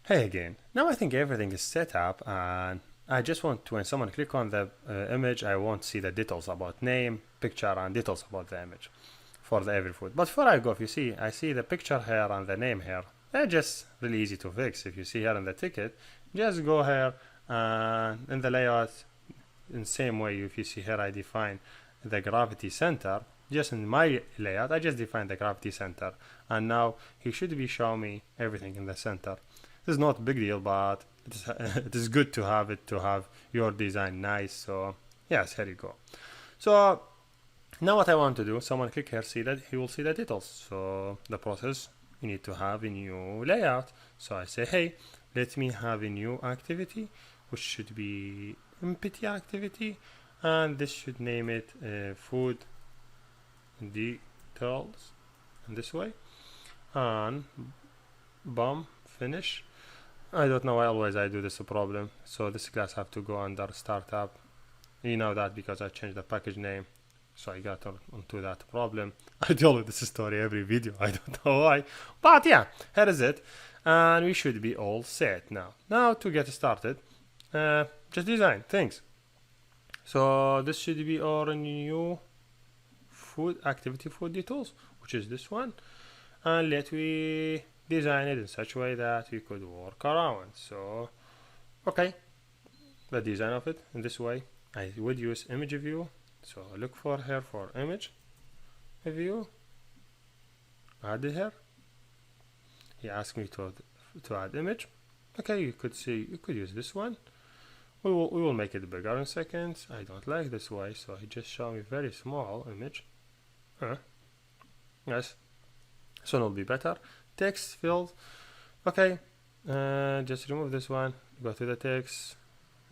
Hey again. Now I think everything is set up and I just want to, when someone click on the image, I want to see the details about name, picture and details about the image for the every food. But before I go, if you see, I see the picture here and the name here. They're just really easy to fix. If you see here in the ticket, just go here and in the layout, in the same way, if you see here, I define the gravity center. Just in my layout, I just define the gravity center. And now he should be showing me everything in the center. This is not a big deal, but it is good to have your design nice. So yes, here you go. So now what I want to do, someone click here, see that he will see the details. So the process, you need to have a new layout. So I say, hey, let me have a new activity, which should be empty activity, and this should name it food details in this way, and boom, finish. I don't know why always I do this problem. So this class have to go under startup. You know that because I changed the package name. So I got onto that problem. I tell you this story every video. I don't know why. But yeah, here is it. And we should be all set now. Now to get started, just design things. So this should be our new food activity food details, which is this one. And let we design it in such a way that we could work around. So okay, the design of it in this way, I would use image view. So look for here for image view, add it here. He asked me to add image. Okay, you could see, you could use this one. We will make it bigger in seconds. I don't like this way, so he just showed me very small image. Yes, this one will be better. Text field. Okay, just remove this one. Go to the text.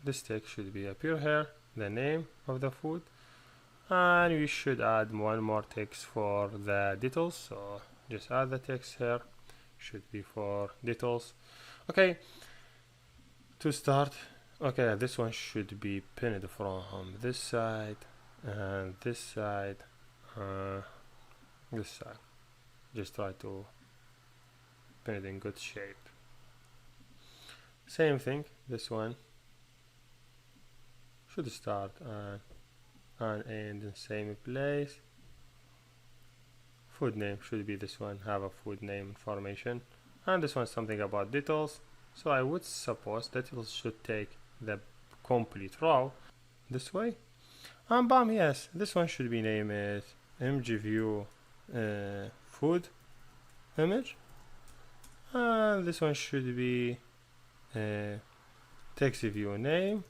This text should be appear here. The name of the food, and we should add one more text for the details. So just add the text here. Should be for details. Okay. To start. Okay, this one should be pinned from this side and this side. This side. Just try to pin it in good shape. Same thing, this one should start and end in same place. Food name should be this one, have a food name information, and this one something about details. So I would suppose that it should take the complete row this way, and bam, yes, this one should be named mgview food image, and this one should be text view name,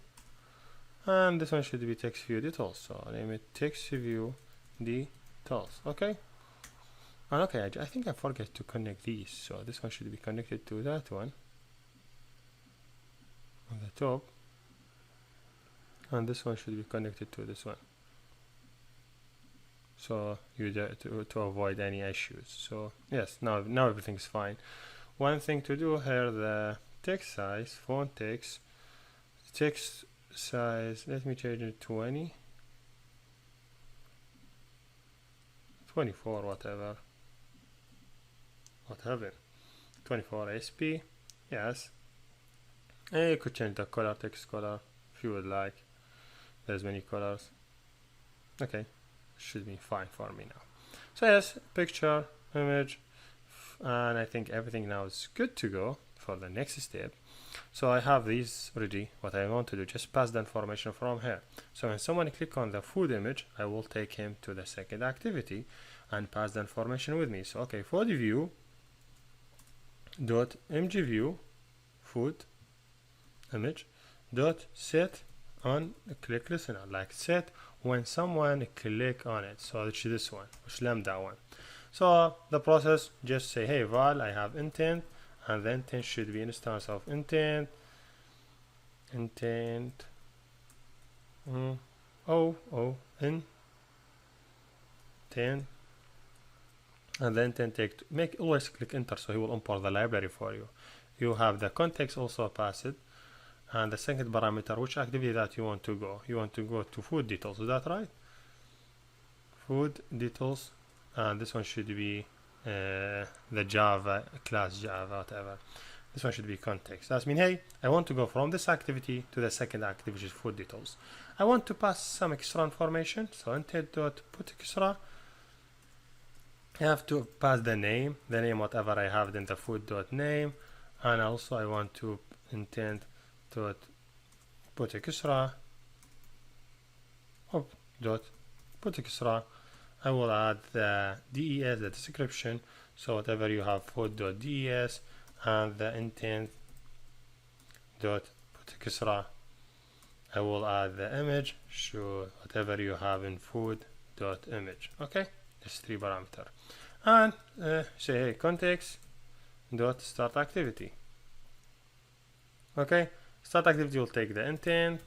and this one should be text view details. So name it text view details. Okay, and okay, I think I forgot to connect these, so this one should be connected to that one on the top, and this one should be connected to this one, so you to avoid any issues. So yes, now everything's fine. One thing to do here, the text size, font text size, let me change it to 20, 24, whatever, 24 SP, yes. And you could change the color, text color, if you would like. There's many colors. Okay, should be fine for me now. So yes, picture, image, and I think everything now is good to go for the next step. So I have these ready. What I want to do, just pass the information from here. So when someone click on the food image, I will take him to the second activity and pass the information with me. So okay, food view dot mgview food image dot set on click listener, like set when someone click on it. So it's this one, which lambda one. So the process, just say, hey val, I have intent, and the intent should be instance of intent intent and then make always click enter, so he will import the library for you. You have the context also pass it, and the second parameter, which activity that you want to go. You want to go to food details, is that right? Food details, and this one should be the Java class Java, whatever. This one should be context. That means, hey, I want to go from this activity to the second activity, which is food details. I want to pass some extra information. So intent.put extra. I have to pass the name whatever I have in the food.name, and also I want to intent.put extra. Dot put extra. I will add the des, the description. So whatever you have food.des, and the intent dot put extra, I will add the image. So whatever you have in food dot image. Okay, it's 3 parameter. And say hey, context dot start activity. Okay, start activity will take the intent.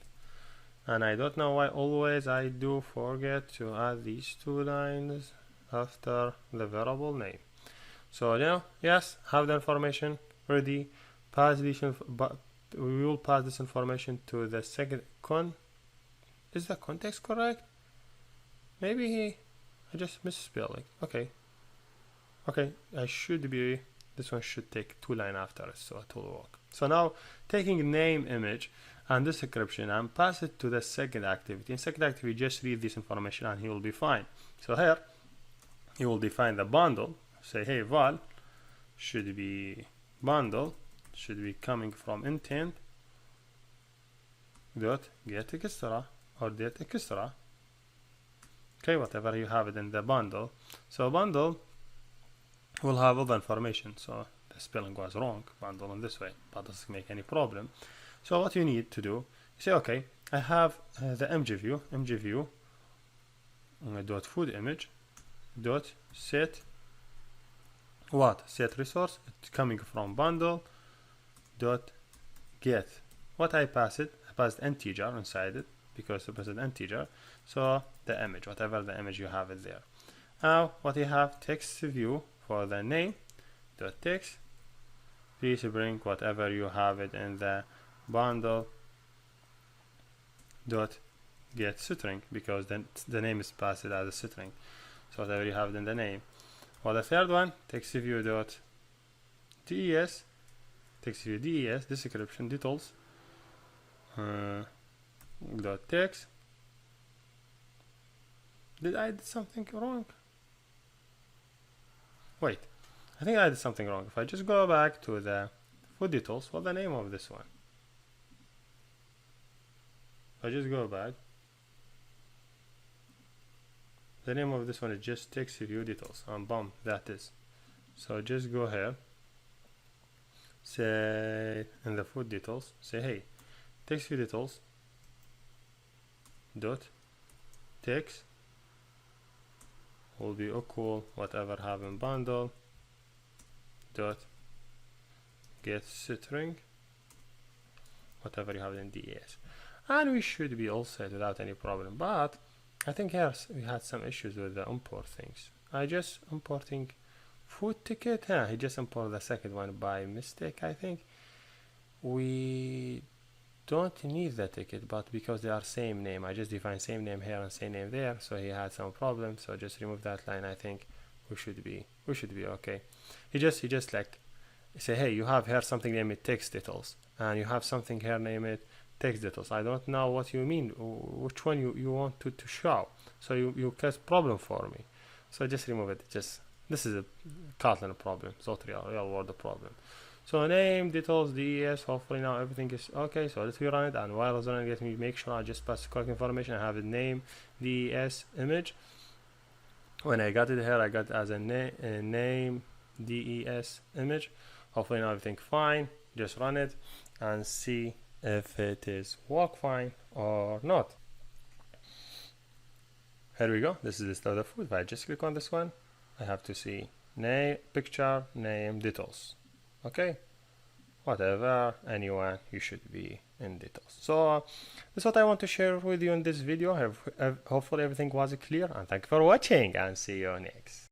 And I don't know why always I do forget to add these 2 lines after the variable name. So now, yes, have the information ready. Pass this, but we will pass this information to the second Is the context correct? Maybe I just misspelled it. Okay, I should be. This one should take 2 lines after it, so it will work. So now, taking name, image, and description and pass it to the second activity. In second activity, just read this information and he will be fine. So here, you will define the bundle. Say, hey, val should be bundle, should be coming from intent dot get extra or get extra. Okay, whatever you have it in the bundle. So bundle will have all the information. So the spelling was wrong, bundle in this way, but doesn't make any problem. So what you need to do, you say, okay, I have the mgview dot food image dot set what? Set resource. It's coming from bundle dot get. What I pass it? I passed integer inside it because it was an integer. So the image, whatever the image you have it there. Now what you have, text view for the name dot text. Please bring whatever you have it in the bundle dot get string, because then the name is passed as a string. So whatever you have in the name. For the third one, text view dot des, text view des, description details dot text. Did I do something wrong? Wait, I think I did something wrong. If I just go back to the food details, what's the name of this one? I just go back. The name of this one is just text view details, and boom, that is. So just go here, say in the food details, say hey, text view details dot text will be equal whatever have in bundle dot get string whatever you have in des, and we should be all set without any problem. But I think here we had some issues with the import things. I just importing food ticket. He just imported the second one by mistake. I think we don't need the ticket, but because they are same name, I just define same name here and same name there. So he had some problem. So just remove that line. I think we should be okay. He just like say, hey, you have here something named text details, and you have something here named text details. I don't know what you mean, which one you want to show. So you cause problem for me. So just remove it. Just this is a Kotlin problem. It's not real world problem. So name, details, des, hopefully now everything is okay. So let's run it, and while I was running it, let me make sure I just pass the correct information. I have a name, des, image. When I got it here, I got it as a name, des, image. Hopefully now everything fine. Just run it and see if it is work fine or not. Here we go. This is the start of food. If I just click on this one, I have to see name, picture, name, details. Okay, whatever, anyone, you should be in details. So that's what I want to share with you in this video. Hopefully everything was clear, and thank you for watching, and see you next.